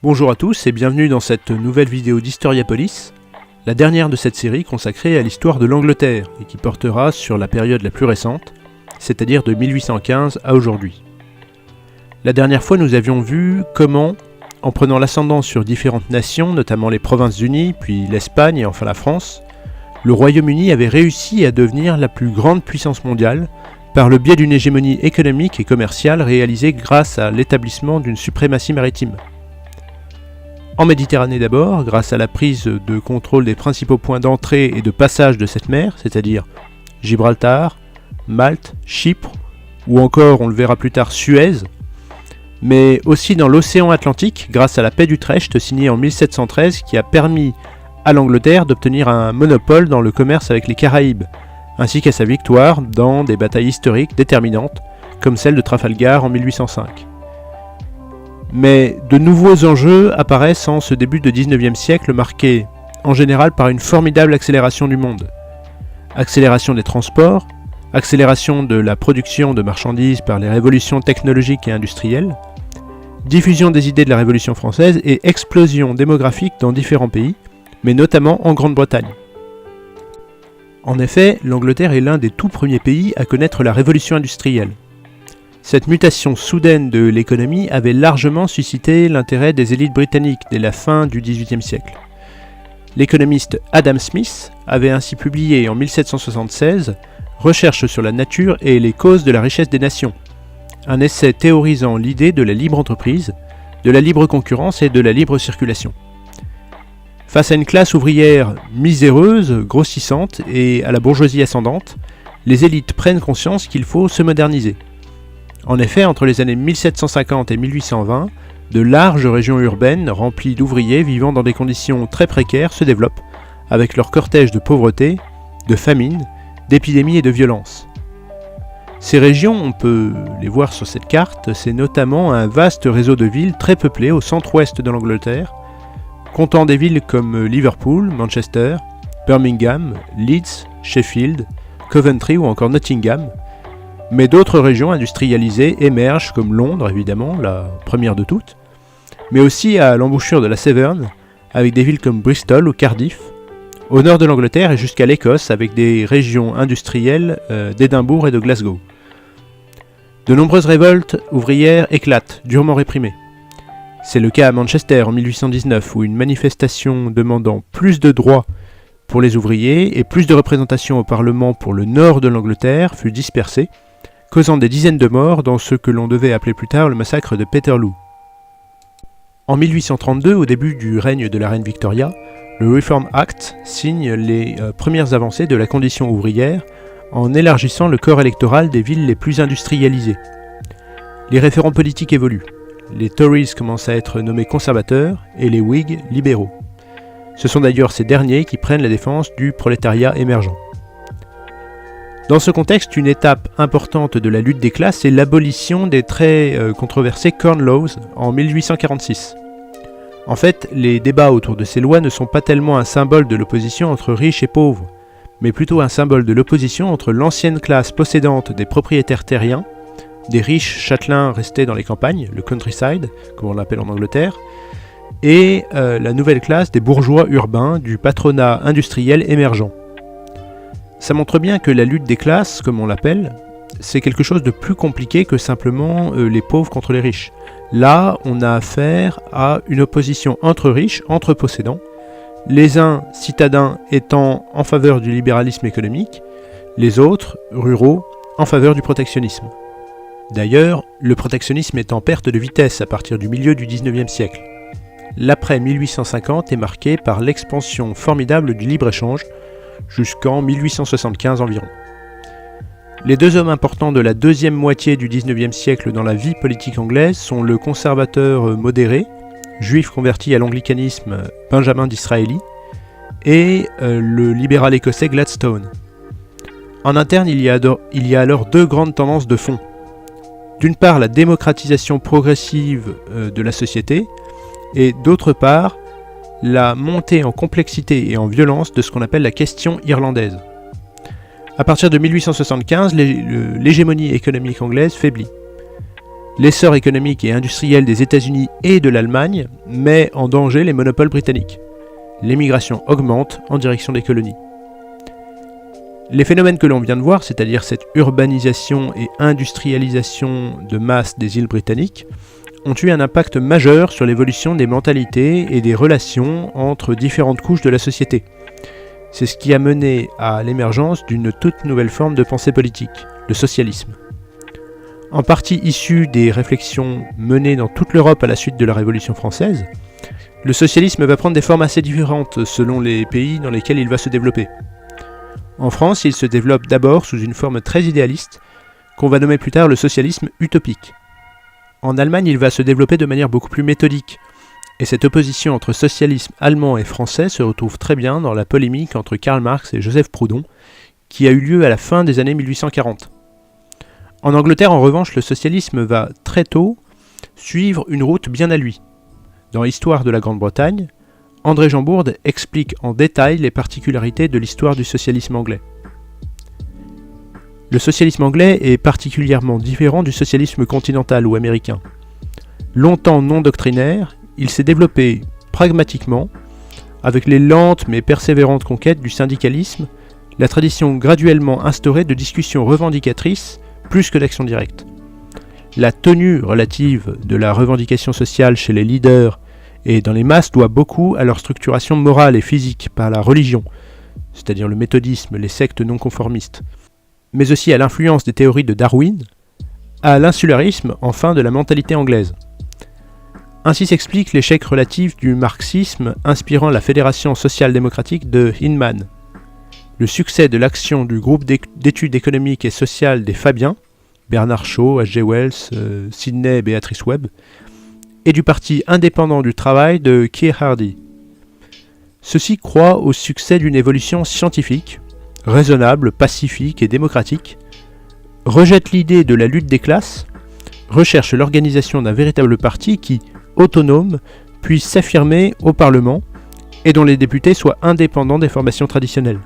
Bonjour à tous et bienvenue dans cette nouvelle vidéo d'Historiapolis, la dernière de cette série consacrée à l'histoire de l'Angleterre et qui portera sur la période la plus récente, c'est-à-dire de 1815 à aujourd'hui. La dernière fois nous avions vu comment, en prenant l'ascendant sur différentes nations, notamment les Provinces-Unies, puis l'Espagne et enfin la France, le Royaume-Uni avait réussi à devenir la plus grande puissance mondiale par le biais d'une hégémonie économique et commerciale réalisée grâce à l'établissement d'une suprématie maritime. En Méditerranée d'abord, grâce à la prise de contrôle des principaux points d'entrée et de passage de cette mer, c'est-à-dire Gibraltar, Malte, Chypre, ou encore, on le verra plus tard, Suez, mais aussi dans l'océan Atlantique, grâce à la paix d'Utrecht signée en 1713 qui a permis à l'Angleterre d'obtenir un monopole dans le commerce avec les Caraïbes, ainsi qu'à sa victoire dans des batailles historiques déterminantes, comme celle de Trafalgar en 1805. Mais de nouveaux enjeux apparaissent en ce début de 19e siècle marqué en général par une formidable accélération du monde. Accélération des transports, accélération de la production de marchandises par les révolutions technologiques et industrielles, diffusion des idées de la Révolution française et explosion démographique dans différents pays, mais notamment en Grande-Bretagne. En effet, l'Angleterre est l'un des tout premiers pays à connaître la révolution industrielle. Cette mutation soudaine de l'économie avait largement suscité l'intérêt des élites britanniques dès la fin du XVIIIe siècle. L'économiste Adam Smith avait ainsi publié en 1776 « Recherche sur la nature et les causes de la richesse des nations », un essai théorisant l'idée de la libre entreprise, de la libre concurrence et de la libre circulation. Face à une classe ouvrière miséreuse, grossissante et à la bourgeoisie ascendante, les élites prennent conscience qu'il faut se moderniser. En effet, entre les années 1750 et 1820, de larges régions urbaines remplies d'ouvriers vivant dans des conditions très précaires se développent, avec leur cortège de pauvreté, de famine, d'épidémies et de violences. Ces régions, on peut les voir sur cette carte, c'est notamment un vaste réseau de villes très peuplées au centre-ouest de l'Angleterre, comptant des villes comme Liverpool, Manchester, Birmingham, Leeds, Sheffield, Coventry ou encore Nottingham, mais d'autres régions industrialisées émergent comme Londres évidemment, la première de toutes, mais aussi à l'embouchure de la Severn, avec des villes comme Bristol ou Cardiff, au nord de l'Angleterre et jusqu'à l'Écosse avec des régions industrielles d'Édimbourg et de Glasgow. De nombreuses révoltes ouvrières éclatent, durement réprimées. C'est le cas à Manchester en 1819 où une manifestation demandant plus de droits pour les ouvriers et plus de représentation au Parlement pour le nord de l'Angleterre fut dispersée, causant des dizaines de morts dans ce que l'on devait appeler plus tard le massacre de Peterloo. En 1832, au début du règne de la reine Victoria, le Reform Act signe les premières avancées de la condition ouvrière en élargissant le corps électoral des villes les plus industrialisées. Les référents politiques évoluent. Les Tories commencent à être nommés conservateurs et les Whigs libéraux. Ce sont d'ailleurs ces derniers qui prennent la défense du prolétariat émergent. Dans ce contexte, une étape importante de la lutte des classes est l'abolition des très controversés Corn Laws en 1846. En fait, les débats autour de ces lois ne sont pas tellement un symbole de l'opposition entre riches et pauvres, mais plutôt un symbole de l'opposition entre l'ancienne classe possédante des propriétaires terriens, des riches châtelains restés dans les campagnes, le countryside, comme on l'appelle en Angleterre, et la nouvelle classe des bourgeois urbains du patronat industriel émergent. Ça montre bien que la lutte des classes, comme on l'appelle, c'est quelque chose de plus compliqué que simplement les pauvres contre les riches. Là, on a affaire à une opposition entre riches, entre possédants, les uns citadins étant en faveur du libéralisme économique, les autres, ruraux, en faveur du protectionnisme. D'ailleurs, le protectionnisme est en perte de vitesse à partir du milieu du XIXe siècle. L'après 1850 est marqué par l'expansion formidable du libre-échange, jusqu'en 1875 environ. Les deux hommes importants de la deuxième moitié du XIXe siècle dans la vie politique anglaise sont le conservateur modéré, juif converti à l'anglicanisme Benjamin Disraeli, et le libéral écossais Gladstone. En interne, il y a alors deux grandes tendances de fond. D'une part, la démocratisation progressive de la société, et d'autre part, la montée en complexité et en violence de ce qu'on appelle la question irlandaise. À partir de 1875, l'hégémonie économique anglaise faiblit. L'essor économique et industriel des États-Unis et de l'Allemagne met en danger les monopoles britanniques. L'émigration augmente en direction des colonies. Les phénomènes que l'on vient de voir, c'est-à-dire cette urbanisation et industrialisation de masse des îles britanniques, ont eu un impact majeur sur l'évolution des mentalités et des relations entre différentes couches de la société. C'est ce qui a mené à l'émergence d'une toute nouvelle forme de pensée politique, le socialisme. En partie issu des réflexions menées dans toute l'Europe à la suite de la Révolution française, le socialisme va prendre des formes assez différentes selon les pays dans lesquels il va se développer. En France, il se développe d'abord sous une forme très idéaliste, qu'on va nommer plus tard le socialisme utopique. En Allemagne, il va se développer de manière beaucoup plus méthodique, et cette opposition entre socialisme allemand et français se retrouve très bien dans la polémique entre Karl Marx et Joseph Proudhon, qui a eu lieu à la fin des années 1840. En Angleterre, en revanche, le socialisme va très tôt suivre une route bien à lui. Dans l'histoire de la Grande-Bretagne, André Jambourde explique en détail les particularités de l'histoire du socialisme anglais. Le socialisme anglais est particulièrement différent du socialisme continental ou américain. Longtemps non doctrinaire, il s'est développé pragmatiquement, avec les lentes mais persévérantes conquêtes du syndicalisme, la tradition graduellement instaurée de discussions revendicatrices plus que d'action directe. La tenue relative de la revendication sociale chez les leaders et dans les masses doit beaucoup à leur structuration morale et physique par la religion, c'est-à-dire le méthodisme, les sectes non conformistes, mais aussi à l'influence des théories de Darwin, à l'insularisme, enfin de la mentalité anglaise. Ainsi s'explique l'échec relatif du marxisme inspirant la Fédération social-démocratique de Hyndman, le succès de l'action du groupe d'études économiques et sociales des Fabiens, Bernard Shaw, H.G. Wells, Sidney et Beatrice Webb, et du parti indépendant du travail de Keir Hardie. Ceux-ci croient au succès d'une évolution scientifique, raisonnable, pacifique et démocratique, rejettent l'idée de la lutte des classes, recherchent l'organisation d'un véritable parti qui, autonome, puisse s'affirmer au Parlement et dont les députés soient indépendants des formations traditionnelles.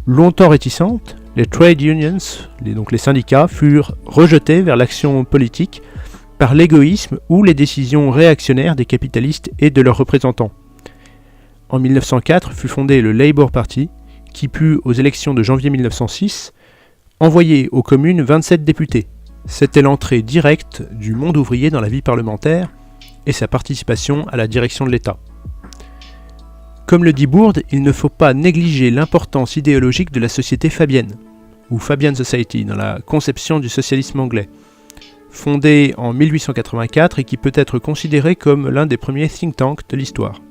Longtemps réticentes, les trade unions, donc les syndicats, furent rejetés vers l'action politique par l'égoïsme ou les décisions réactionnaires des capitalistes et de leurs représentants. En 1904 fut fondé le Labour Party, qui put, aux élections de janvier 1906, envoyer aux communes 27 députés. C'était l'entrée directe du monde ouvrier dans la vie parlementaire et sa participation à la direction de l'État. Comme le dit Bourde, il ne faut pas négliger l'importance idéologique de la société fabienne, ou Fabian Society, dans la conception du socialisme anglais, fondée en 1884 et qui peut être considéré comme l'un des premiers think tanks de l'histoire.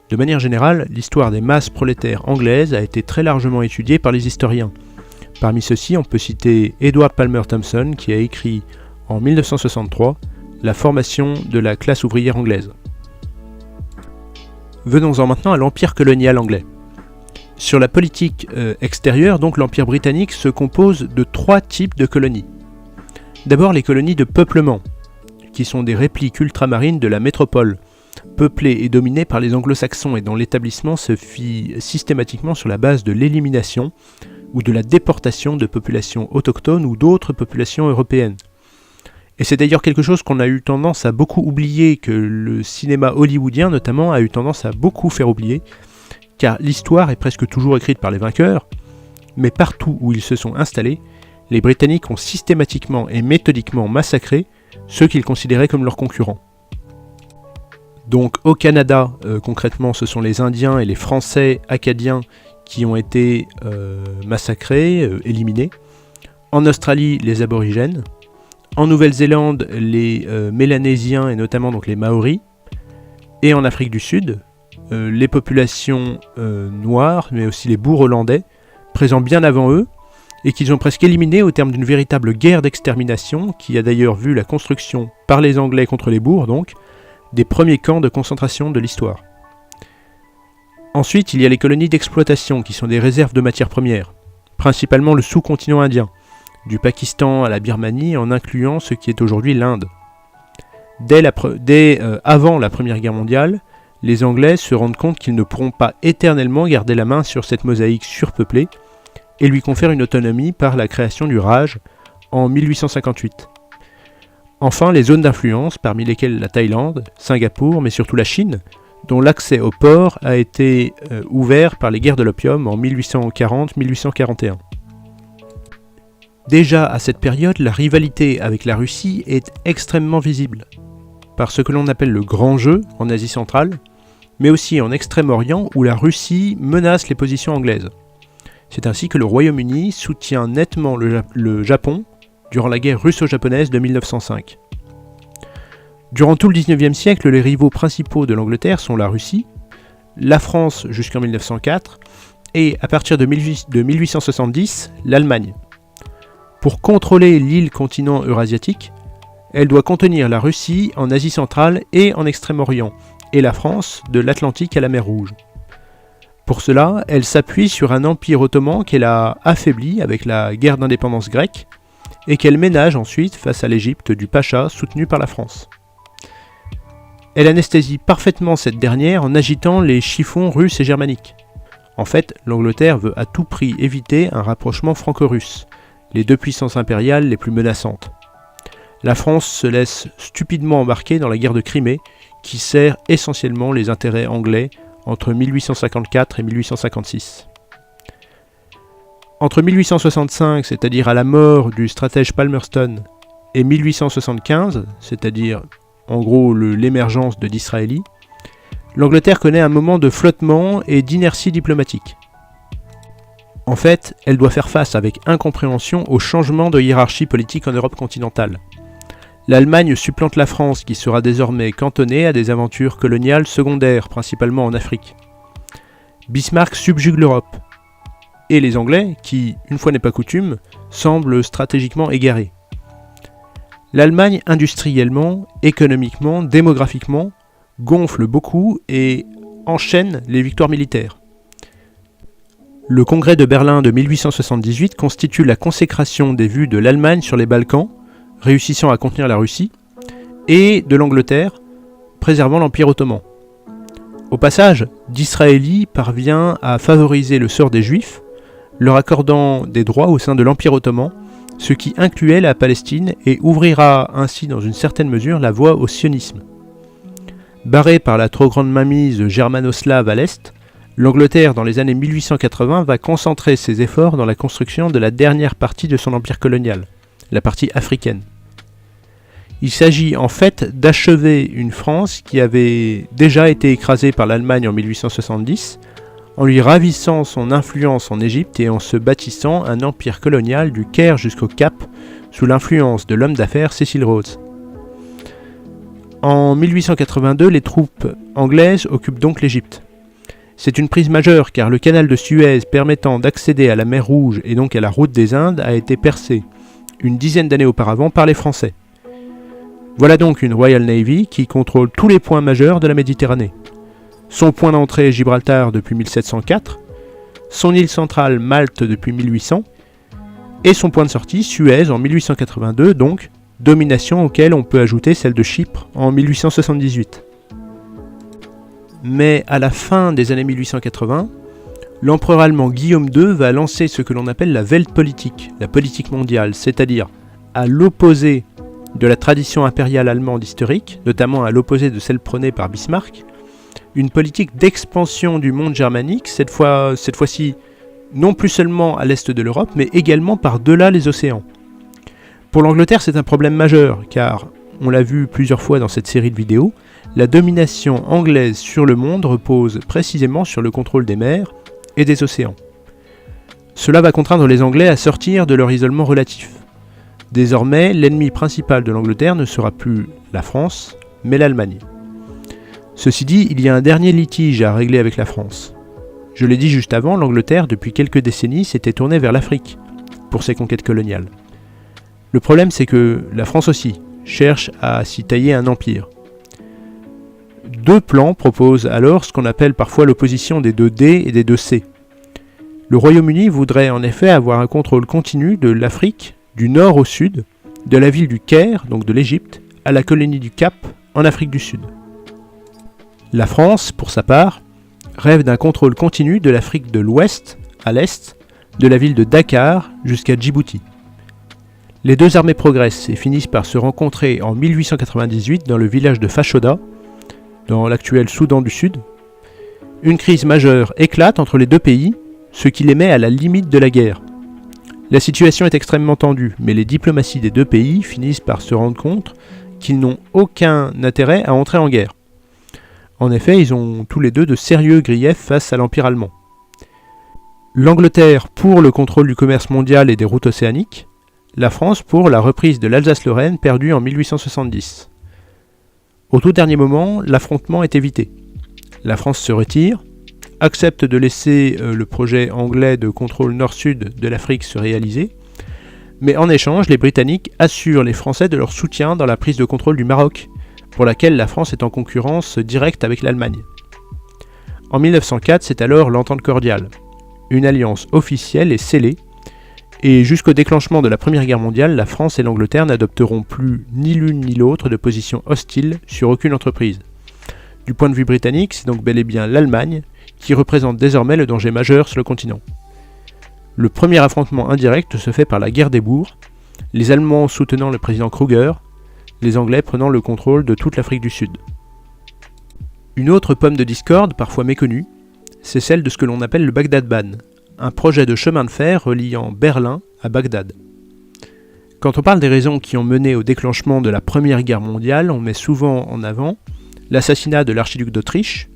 De manière générale, l'histoire des masses prolétaires anglaises a été très largement étudiée par les historiens. Parmi ceux-ci, on peut citer Edward Palmer Thompson qui a écrit en 1963 La formation de la classe ouvrière anglaise. Venons-en maintenant à l'empire colonial anglais. Sur la politique extérieure, donc l'empire britannique se compose de 3 types de colonies. D'abord les colonies de peuplement, qui sont des répliques ultramarines de la métropole, peuplées et dominées par les anglo-saxons et dont l'établissement se fit systématiquement sur la base de l'élimination ou de la déportation de populations autochtones ou d'autres populations européennes. Et c'est d'ailleurs quelque chose qu'on a eu tendance à beaucoup oublier, que le cinéma hollywoodien notamment a eu tendance à beaucoup faire oublier, car l'histoire est presque toujours écrite par les vainqueurs, mais partout où ils se sont installés, les Britanniques ont systématiquement et méthodiquement massacré ceux qu'ils considéraient comme leurs concurrents. Donc au Canada, concrètement, ce sont les Indiens et les Français acadiens qui ont été massacrés, éliminés. En Australie, les Aborigènes. En Nouvelle-Zélande, les Mélanésiens et notamment donc les Maoris. Et en Afrique du Sud, les populations noires, mais aussi les Boers hollandais, présents bien avant eux, et qu'ils ont presque éliminés au terme d'une véritable guerre d'extermination, qui a d'ailleurs vu la construction par les Anglais contre les Boers, donc, des premiers camps de concentration de l'histoire. Ensuite, il y a les colonies d'exploitation, qui sont des réserves de matières premières, principalement le sous-continent indien, du Pakistan à la Birmanie, en incluant ce qui est aujourd'hui l'Inde. Dès avant la Première Guerre mondiale, les Anglais se rendent compte qu'ils ne pourront pas éternellement garder la main sur cette mosaïque surpeuplée et lui confèrent une autonomie par la création du Raj en 1858. Enfin, les zones d'influence, parmi lesquelles la Thaïlande, Singapour, mais surtout la Chine, dont l'accès au port a été ouvert par les guerres de l'opium en 1840-1841. Déjà à cette période, la rivalité avec la Russie est extrêmement visible, par ce que l'on appelle le grand jeu en Asie centrale, mais aussi en Extrême-Orient où la Russie menace les positions anglaises. C'est ainsi que le Royaume-Uni soutient nettement le Japon durant la guerre russo-japonaise de 1905. Durant tout le XIXe siècle, les rivaux principaux de l'Angleterre sont la Russie, la France jusqu'en 1904 et, à partir de 1870, l'Allemagne. Pour contrôler l'île continent eurasiatique, elle doit contenir la Russie en Asie centrale et en Extrême-Orient, et la France de l'Atlantique à la mer Rouge. Pour cela, elle s'appuie sur un empire ottoman qu'elle a affaibli avec la guerre d'indépendance grecque, et qu'elle ménage ensuite face à l'Égypte du Pacha soutenu par la France. Elle anesthésie parfaitement cette dernière en agitant les chiffons russes et germaniques. En fait, l'Angleterre veut à tout prix éviter un rapprochement franco-russe, les deux puissances impériales les plus menaçantes. La France se laisse stupidement embarquer dans la guerre de Crimée, qui sert essentiellement les intérêts anglais entre 1854 et 1856. Entre 1865, c'est-à-dire à la mort du stratège Palmerston, et 1875, c'est-à-dire en gros l'émergence de Disraeli, l'Angleterre connaît un moment de flottement et d'inertie diplomatique. En fait, elle doit faire face avec incompréhension au changement de hiérarchie politique en Europe continentale. L'Allemagne supplante la France qui sera désormais cantonnée à des aventures coloniales secondaires, principalement en Afrique. Bismarck subjugue l'Europe. Et les Anglais, qui, une fois n'est pas coutume, semblent stratégiquement égarés. L'Allemagne, industriellement, économiquement, démographiquement, gonfle beaucoup et enchaîne les victoires militaires. Le congrès de Berlin de 1878 constitue la consécration des vues de l'Allemagne sur les Balkans, réussissant à contenir la Russie, et de l'Angleterre, préservant l'Empire ottoman. Au passage, Disraeli parvient à favoriser le sort des Juifs, leur accordant des droits au sein de l'Empire ottoman, ce qui incluait la Palestine et ouvrira ainsi dans une certaine mesure la voie au sionisme. Barrée par la trop grande mainmise germano-slave à l'Est, l'Angleterre dans les années 1880 va concentrer ses efforts dans la construction de la dernière partie de son empire colonial, la partie africaine. Il s'agit en fait d'achever une France qui avait déjà été écrasée par l'Allemagne en 1870, en lui ravissant son influence en Égypte et en se bâtissant un empire colonial du Caire jusqu'au Cap, sous l'influence de l'homme d'affaires Cecil Rhodes. En 1882, les troupes anglaises occupent donc l'Égypte. C'est une prise majeure car le canal de Suez permettant d'accéder à la mer Rouge et donc à la route des Indes a été percé une dizaine d'années auparavant par les Français. Voilà donc une Royal Navy qui contrôle tous les points majeurs de la Méditerranée. Son point d'entrée Gibraltar depuis 1704, son île centrale Malte depuis 1800, et son point de sortie Suez en 1882, donc domination auquel on peut ajouter celle de Chypre en 1878. Mais à la fin des années 1880, l'empereur allemand Guillaume II va lancer ce que l'on appelle la Weltpolitik, la politique mondiale, c'est-à-dire à l'opposé de la tradition impériale allemande historique, notamment à l'opposé de celle prônée par Bismarck, une politique d'expansion du monde germanique, cette fois-ci non plus seulement à l'est de l'Europe, mais également par-delà les océans. Pour l'Angleterre, c'est un problème majeur, car, on l'a vu plusieurs fois dans cette série de vidéos, la domination anglaise sur le monde repose précisément sur le contrôle des mers et des océans. Cela va contraindre les Anglais à sortir de leur isolement relatif. Désormais, l'ennemi principal de l'Angleterre ne sera plus la France, mais l'Allemagne. Ceci dit, il y a un dernier litige à régler avec la France. Je l'ai dit juste avant, l'Angleterre, depuis quelques décennies, s'était tournée vers l'Afrique pour ses conquêtes coloniales. Le problème, c'est que la France aussi cherche à s'y tailler un empire. Deux plans proposent alors ce qu'on appelle parfois l'opposition des 2D et des 2C. Le Royaume-Uni voudrait en effet avoir un contrôle continu de l'Afrique, du nord au sud, de la ville du Caire, donc de l'Égypte, à la colonie du Cap, en Afrique du Sud. La France, pour sa part, rêve d'un contrôle continu de l'Afrique de l'Ouest à l'Est, de la ville de Dakar jusqu'à Djibouti. Les deux armées progressent et finissent par se rencontrer en 1898 dans le village de Fashoda, dans l'actuel Soudan du Sud. Une crise majeure éclate entre les deux pays, ce qui les met à la limite de la guerre. La situation est extrêmement tendue, mais les diplomaties des deux pays finissent par se rendre compte qu'ils n'ont aucun intérêt à entrer en guerre. En effet, ils ont tous les deux de sérieux griefs face à l'Empire allemand. L'Angleterre pour le contrôle du commerce mondial et des routes océaniques, la France pour la reprise de l'Alsace-Lorraine perdue en 1870. Au tout dernier moment, l'affrontement est évité. La France se retire, accepte de laisser le projet anglais de contrôle nord-sud de l'Afrique se réaliser, mais en échange, les Britanniques assurent les Français de leur soutien dans la prise de contrôle du Maroc, pour laquelle la France est en concurrence directe avec l'Allemagne. En 1904, c'est alors l'entente cordiale. Une alliance officielle est scellée, et jusqu'au déclenchement de la Première Guerre mondiale, la France et l'Angleterre n'adopteront plus ni l'une ni l'autre de position hostile sur aucune entreprise. Du point de vue britannique, c'est donc bel et bien l'Allemagne qui représente désormais le danger majeur sur le continent. Le premier affrontement indirect se fait par la guerre des bourgs, les Allemands soutenant le président Kruger, les Anglais prenant le contrôle de toute l'Afrique du Sud. Une autre pomme de discorde, parfois méconnue, c'est celle de ce que l'on appelle le Bagdad-Ban, un projet de chemin de fer reliant Berlin à Bagdad. Quand on parle des raisons qui ont mené au déclenchement de la Première Guerre mondiale, on met souvent en avant l'assassinat de l'archiduc d'Autriche,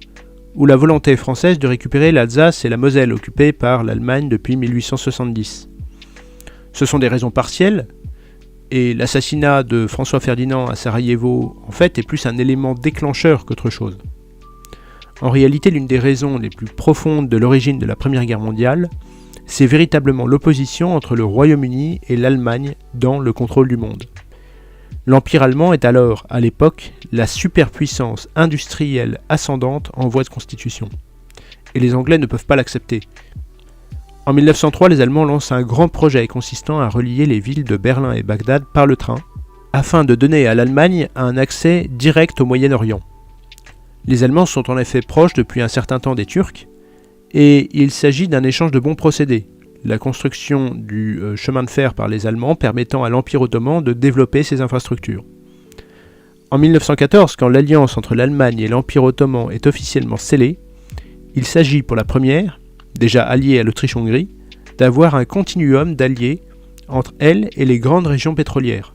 ou la volonté française de récupérer l'Alsace et la Moselle occupées par l'Allemagne depuis 1870. Ce sont des raisons partielles, et l'assassinat de François Ferdinand à Sarajevo, en fait, est plus un élément déclencheur qu'autre chose. En réalité, l'une des raisons les plus profondes de l'origine de la Première Guerre mondiale, c'est véritablement l'opposition entre le Royaume-Uni et l'Allemagne dans le contrôle du monde. L'Empire allemand est alors, à l'époque, la superpuissance industrielle ascendante en voie de constitution. Et les Anglais ne peuvent pas l'accepter. En 1903, les Allemands lancent un grand projet consistant à relier les villes de Berlin et Bagdad par le train, afin de donner à l'Allemagne un accès direct au Moyen-Orient. Les Allemands sont en effet proches depuis un certain temps des Turcs, et il s'agit d'un échange de bons procédés, la construction du chemin de fer par les Allemands permettant à l'Empire ottoman de développer ses infrastructures. En 1914, quand l'alliance entre l'Allemagne et l'Empire ottoman est officiellement scellée, il s'agit pour la première, déjà alliée à l'Autriche-Hongrie, d'avoir un continuum d'alliés entre elle et les grandes régions pétrolières.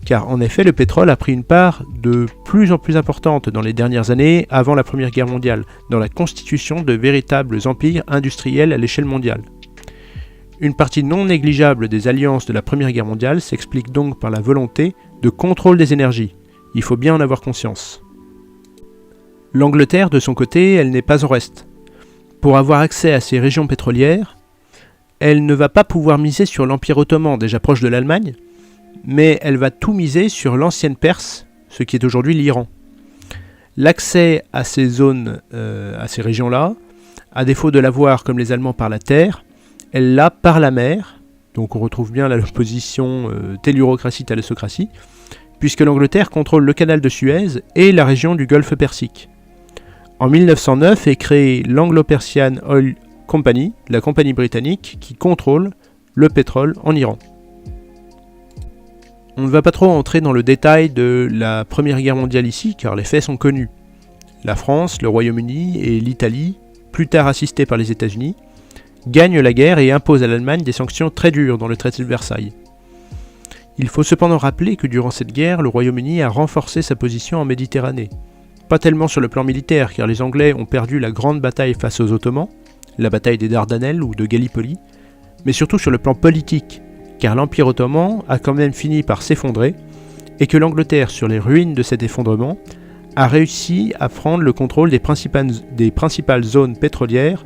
Car en effet, le pétrole a pris une part de plus en plus importante dans les dernières années avant la Première Guerre mondiale, dans la constitution de véritables empires industriels à l'échelle mondiale. Une partie non négligeable des alliances de la Première Guerre mondiale s'explique donc par la volonté de contrôle des énergies. Il faut bien en avoir conscience. L'Angleterre, de son côté, elle n'est pas en reste. Pour avoir accès à ces régions pétrolières, elle ne va pas pouvoir miser sur l'Empire ottoman, déjà proche de l'Allemagne, mais elle va tout miser sur l'ancienne Perse, ce qui est aujourd'hui l'Iran. L'accès à ces zones, à ces régions-là, à défaut de l'avoir comme les Allemands par la terre, elle l'a par la mer, donc on retrouve bien l'opposition tellurocratie-thalassocratie, puisque l'Angleterre contrôle le canal de Suez et la région du Golfe Persique. En 1909 est créée l'Anglo-Persian Oil Company, la compagnie britannique qui contrôle le pétrole en Iran. On ne va pas trop entrer dans le détail de la Première Guerre mondiale ici, car les faits sont connus. La France, le Royaume-Uni et l'Italie, plus tard assistés par les États-Unis, gagnent la guerre et imposent à l'Allemagne des sanctions très dures dans le traité de Versailles. Il faut cependant rappeler que durant cette guerre, le Royaume-Uni a renforcé sa position en Méditerranée. Pas tellement sur le plan militaire, car les Anglais ont perdu la grande bataille face aux Ottomans, la bataille des Dardanelles ou de Gallipoli, mais surtout sur le plan politique, car l'Empire ottoman a quand même fini par s'effondrer, et que l'Angleterre, sur les ruines de cet effondrement, a réussi à prendre le contrôle des principales zones pétrolières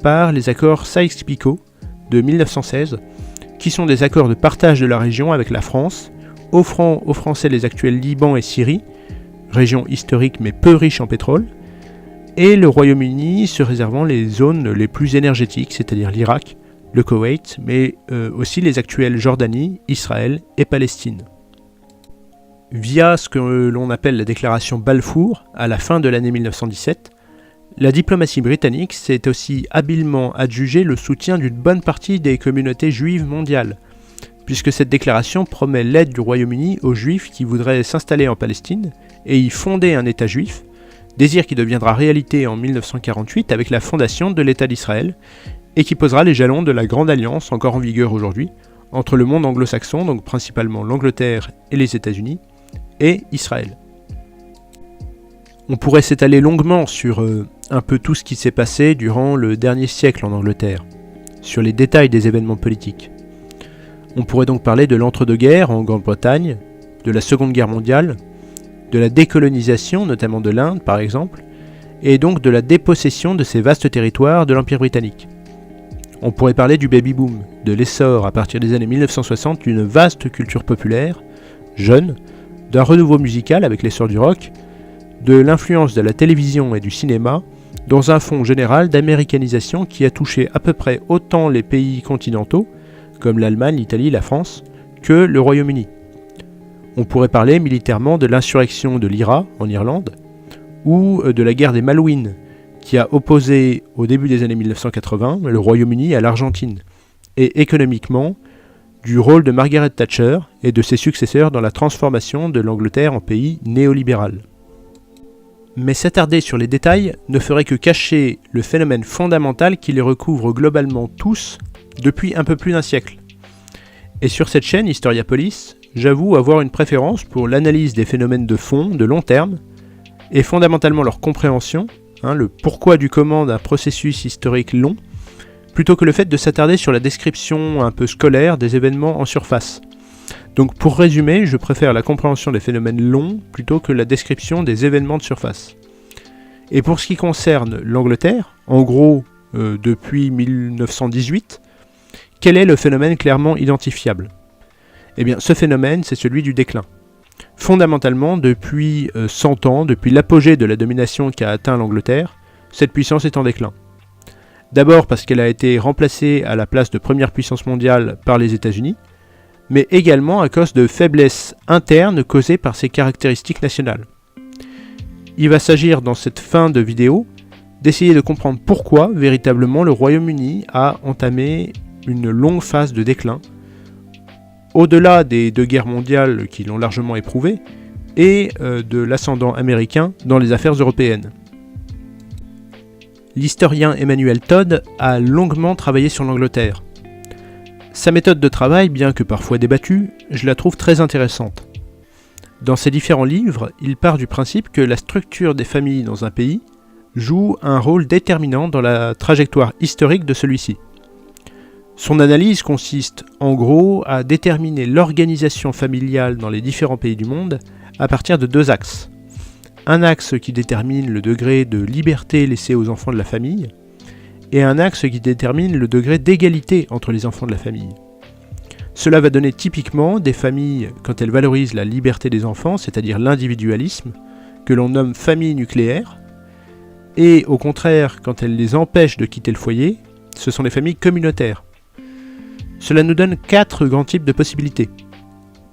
par les accords Sykes-Picot de 1916, qui sont des accords de partage de la région avec la France, offrant aux Français les actuels Liban et Syrie, région historique mais peu riche en pétrole, et le Royaume-Uni se réservant les zones les plus énergétiques, c'est-à-dire l'Irak, le Koweït, mais aussi les actuelles Jordanie, Israël et Palestine. Via ce que l'on appelle la déclaration Balfour, à la fin de l'année 1917, la diplomatie britannique s'est aussi habilement adjugé le soutien d'une bonne partie des communautés juives mondiales, puisque cette déclaration promet l'aide du Royaume-Uni aux Juifs qui voudraient s'installer en Palestine et y fonder un État juif, désir qui deviendra réalité en 1948 avec la fondation de l'État d'Israël, et qui posera les jalons de la Grande Alliance, encore en vigueur aujourd'hui, entre le monde anglo-saxon, donc principalement l'Angleterre et les États-Unis, et Israël. On pourrait s'étaler longuement sur un peu tout ce qui s'est passé durant le dernier siècle en Angleterre, sur les détails des événements politiques. On pourrait donc parler de l'entre-deux-guerres en Grande-Bretagne, de la Seconde Guerre mondiale, de la décolonisation, notamment de l'Inde par exemple, et donc de la dépossession de ces vastes territoires de l'Empire britannique. On pourrait parler du baby-boom, de l'essor à partir des années 1960 d'une vaste culture populaire, jeune, d'un renouveau musical avec l'essor du rock, de l'influence de la télévision et du cinéma, dans un fond général d'américanisation qui a touché à peu près autant les pays continentaux, comme l'Allemagne, l'Italie, la France, que le Royaume-Uni. On pourrait parler militairement de l'insurrection de l'IRA en Irlande, ou de la guerre des Malouines, qui a opposé au début des années 1980 le Royaume-Uni à l'Argentine, et économiquement du rôle de Margaret Thatcher et de ses successeurs dans la transformation de l'Angleterre en pays néolibéral. Mais s'attarder sur les détails ne ferait que cacher le phénomène fondamental qui les recouvre globalement tous depuis un peu plus d'un siècle. Et sur cette chaîne Historiapolis, j'avoue avoir une préférence pour l'analyse des phénomènes de fond, de long terme, et fondamentalement leur compréhension, le pourquoi du comment d'un processus historique long, plutôt que le fait de s'attarder sur la description un peu scolaire des événements en surface. Donc pour résumer, je préfère la compréhension des phénomènes longs plutôt que la description des événements de surface. Et pour ce qui concerne l'Angleterre, en gros depuis 1918, quel est le phénomène clairement identifiable ? Eh bien ce phénomène c'est celui du déclin. Fondamentalement, depuis 100 ans, depuis l'apogée de la domination qui a atteint l'Angleterre, cette puissance est en déclin. D'abord parce qu'elle a été remplacée à la place de première puissance mondiale par les États-Unis, mais également à cause de faiblesses internes causées par ses caractéristiques nationales. Il va s'agir dans cette fin de vidéo d'essayer de comprendre pourquoi véritablement le Royaume-Uni a entamé une longue phase de déclin, au-delà des deux guerres mondiales qui l'ont largement éprouvé, et de l'ascendant américain dans les affaires européennes. L'historien Emmanuel Todd a longuement travaillé sur l'Angleterre. Sa méthode de travail, bien que parfois débattue, je la trouve très intéressante. Dans ses différents livres, il part du principe que la structure des familles dans un pays joue un rôle déterminant dans la trajectoire historique de celui-ci. Son analyse consiste en gros à déterminer l'organisation familiale dans les différents pays du monde à partir de deux axes. Un axe qui détermine le degré de liberté laissé aux enfants de la famille, et un axe qui détermine le degré d'égalité entre les enfants de la famille. Cela va donner typiquement des familles quand elles valorisent la liberté des enfants, c'est-à-dire l'individualisme, que l'on nomme famille nucléaire, et au contraire, quand elles les empêchent de quitter le foyer, ce sont les familles communautaires. Cela nous donne 4 grands types de possibilités.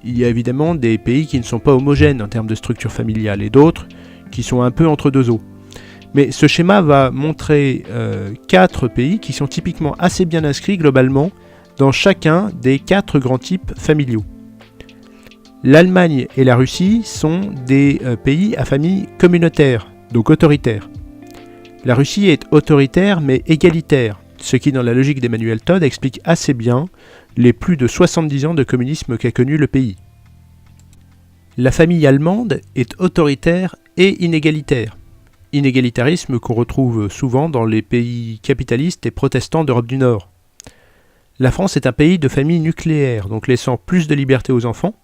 Il y a évidemment des pays qui ne sont pas homogènes en termes de structure familiale et d'autres qui sont un peu entre deux eaux. Mais ce schéma va montrer 4 pays qui sont typiquement assez bien inscrits globalement dans chacun des 4 grands types familiaux. L'Allemagne et la Russie sont des pays à famille communautaire, donc autoritaire. La Russie est autoritaire mais égalitaire, ce qui dans la logique d'Emmanuel Todd explique assez bien les plus de 70 ans de communisme qu'a connu le pays. La famille allemande est autoritaire et inégalitaire. Inégalitarisme qu'on retrouve souvent dans les pays capitalistes et protestants d'Europe du Nord. La France est un pays de famille nucléaire, donc laissant plus de liberté aux enfants,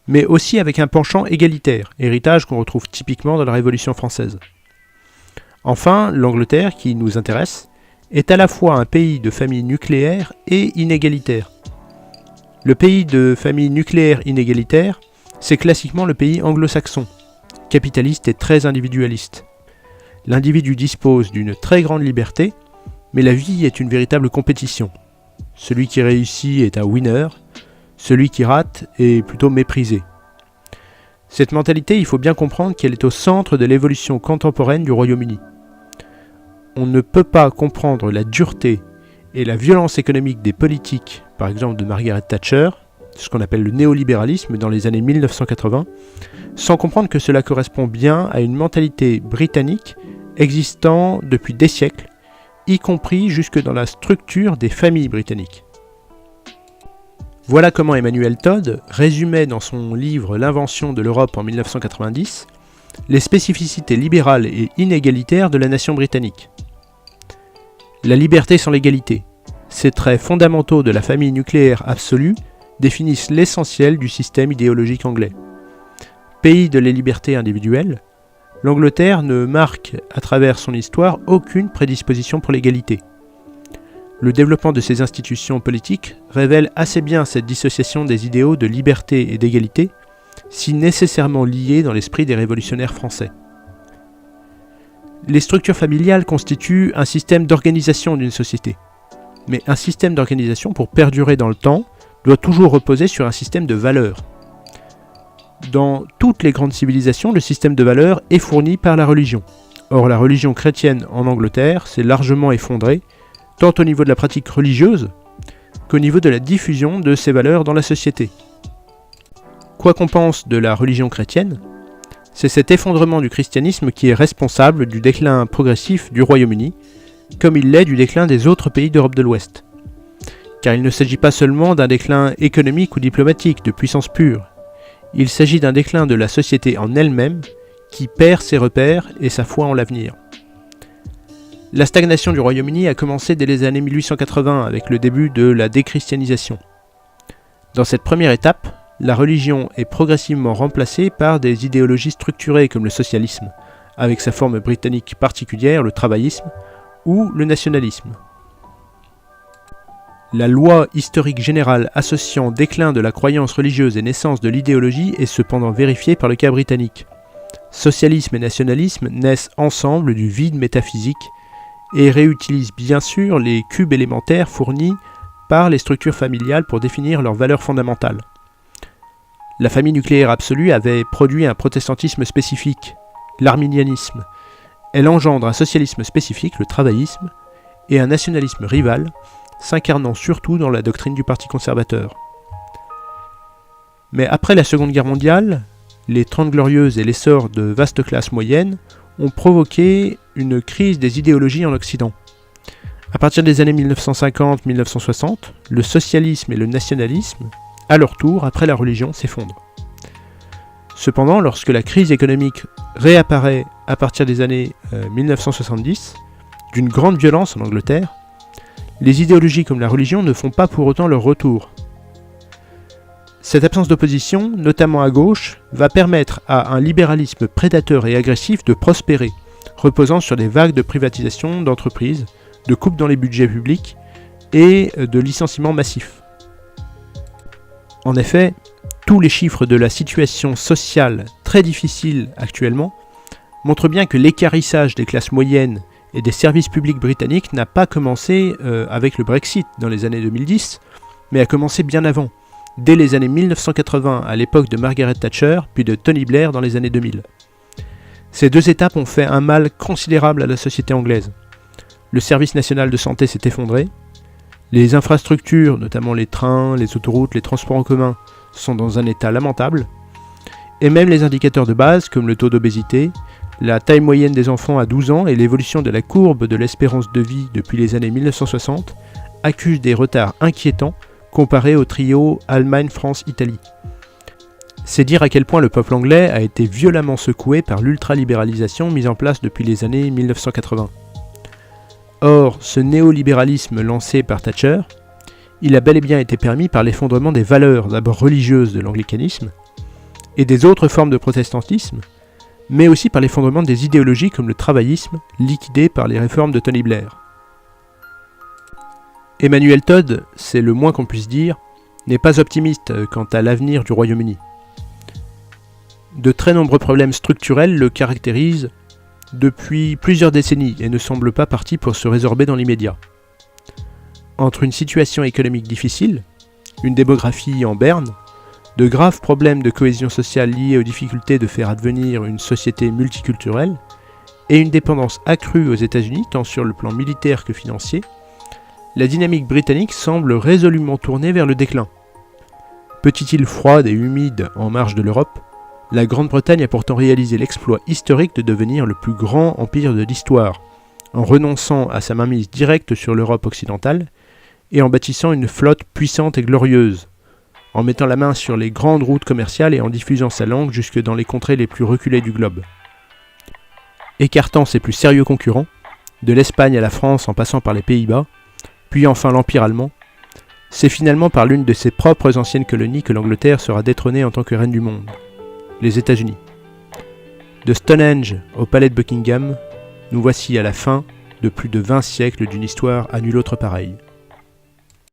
mais aussi avec un penchant égalitaire, héritage qu'on retrouve typiquement dans la Révolution française. Enfin, l'Angleterre, qui nous intéresse, est à la fois un pays de famille nucléaire et inégalitaire. Le pays de famille nucléaire inégalitaire, c'est classiquement le pays anglo-saxon, capitaliste et très individualiste. L'individu dispose d'une très grande liberté, mais la vie est une véritable compétition. Celui qui réussit est un winner, celui qui rate est plutôt méprisé. Cette mentalité, il faut bien comprendre qu'elle est au centre de l'évolution contemporaine du Royaume-Uni. On ne peut pas comprendre la dureté et la violence économique des politiques, par exemple de Margaret Thatcher, ce qu'on appelle le néolibéralisme dans les années 1980, sans comprendre que cela correspond bien à une mentalité britannique existant depuis des siècles, y compris jusque dans la structure des familles britanniques. Voilà comment Emmanuel Todd résumait dans son livre L'invention de l'Europe en 1990 les spécificités libérales et inégalitaires de la nation britannique. La liberté sans l'égalité. Ces traits fondamentaux de la famille nucléaire absolue définissent l'essentiel du système idéologique anglais. Pays de la liberté individuelle, l'Angleterre ne marque à travers son histoire aucune prédisposition pour l'égalité. Le développement de ses institutions politiques révèle assez bien cette dissociation des idéaux de liberté et d'égalité, si nécessairement liés dans l'esprit des révolutionnaires français. Les structures familiales constituent un système d'organisation d'une société. Mais un système d'organisation, pour perdurer dans le temps, doit toujours reposer sur un système de valeurs. Dans toutes les grandes civilisations, le système de valeurs est fourni par la religion. Or, la religion chrétienne en Angleterre s'est largement effondrée, tant au niveau de la pratique religieuse qu'au niveau de la diffusion de ces valeurs dans la société. Quoi qu'on pense de la religion chrétienne, c'est cet effondrement du christianisme qui est responsable du déclin progressif du Royaume-Uni, comme il l'est du déclin des autres pays d'Europe de l'Ouest. Car il ne s'agit pas seulement d'un déclin économique ou diplomatique de puissance pure, il s'agit d'un déclin de la société en elle-même qui perd ses repères et sa foi en l'avenir. La stagnation du Royaume-Uni a commencé dès les années 1880 avec le début de la déchristianisation. Dans cette première étape, la religion est progressivement remplacée par des idéologies structurées comme le socialisme, avec sa forme britannique particulière, le travaillisme, ou le nationalisme. La loi historique générale associant déclin de la croyance religieuse et naissance de l'idéologie est cependant vérifiée par le cas britannique. Socialisme et nationalisme naissent ensemble du vide métaphysique et réutilisent bien sûr les cubes élémentaires fournis par les structures familiales pour définir leurs valeurs fondamentales. La famille nucléaire absolue avait produit un protestantisme spécifique, l'arminianisme. Elle engendre un socialisme spécifique, le travaillisme, et un nationalisme rival, s'incarnant surtout dans la doctrine du Parti conservateur. Mais après la Seconde Guerre mondiale, les Trente Glorieuses et l'essor de vastes classes moyennes ont provoqué une crise des idéologies en Occident. À partir des années 1950-1960, le socialisme et le nationalisme, à leur tour, après la religion, s'effondrent. Cependant, lorsque la crise économique réapparaît à partir des années 1970, d'une grande violence en Angleterre, les idéologies comme la religion ne font pas pour autant leur retour. Cette absence d'opposition, notamment à gauche, va permettre à un libéralisme prédateur et agressif de prospérer, reposant sur des vagues de privatisation d'entreprises, de coupes dans les budgets publics et de licenciements massifs. En effet, tous les chiffres de la situation sociale très difficile actuellement montrent bien que l'équarrissage des classes moyennes et des services publics britanniques n'a pas commencé avec le Brexit dans les années 2010, mais a commencé bien avant, dès les années 1980 à l'époque de Margaret Thatcher, puis de Tony Blair dans les années 2000. Ces deux étapes ont fait un mal considérable à la société anglaise. Le service national de santé s'est effondré, les infrastructures, notamment les trains, les autoroutes, les transports en commun, sont dans un état lamentable, et même les indicateurs de base comme le taux d'obésité, la taille moyenne des enfants à 12 ans et l'évolution de la courbe de l'espérance de vie depuis les années 1960 accusent des retards inquiétants comparés au trio Allemagne, France, Italie. C'est dire à quel point le peuple anglais a été violemment secoué par l'ultralibéralisation mise en place depuis les années 1980. Or, ce néolibéralisme lancé par Thatcher, il a bel et bien été permis par l'effondrement des valeurs d'abord religieuses de l'anglicanisme et des autres formes de protestantisme, mais aussi par l'effondrement des idéologies comme le travaillisme, liquidé par les réformes de Tony Blair. Emmanuel Todd, c'est le moins qu'on puisse dire, n'est pas optimiste quant à l'avenir du Royaume-Uni. De très nombreux problèmes structurels le caractérisent depuis plusieurs décennies et ne semblent pas partis pour se résorber dans l'immédiat. Entre une situation économique difficile, une démographie en berne, de graves problèmes de cohésion sociale liés aux difficultés de faire advenir une société multiculturelle, et une dépendance accrue aux États-Unis tant sur le plan militaire que financier, la dynamique britannique semble résolument tournée vers le déclin. Petite île froide et humide en marge de l'Europe, la Grande-Bretagne a pourtant réalisé l'exploit historique de devenir le plus grand empire de l'histoire, en renonçant à sa mainmise directe sur l'Europe occidentale et en bâtissant une flotte puissante et glorieuse, en mettant la main sur les grandes routes commerciales et en diffusant sa langue jusque dans les contrées les plus reculées du globe. Écartant ses plus sérieux concurrents, de l'Espagne à la France en passant par les Pays-Bas, puis enfin l'Empire allemand, c'est finalement par l'une de ses propres anciennes colonies que l'Angleterre sera détrônée en tant que reine du monde, les États-Unis. De Stonehenge au palais de Buckingham, nous voici à la fin de plus de 20 siècles d'une histoire à nul autre pareille.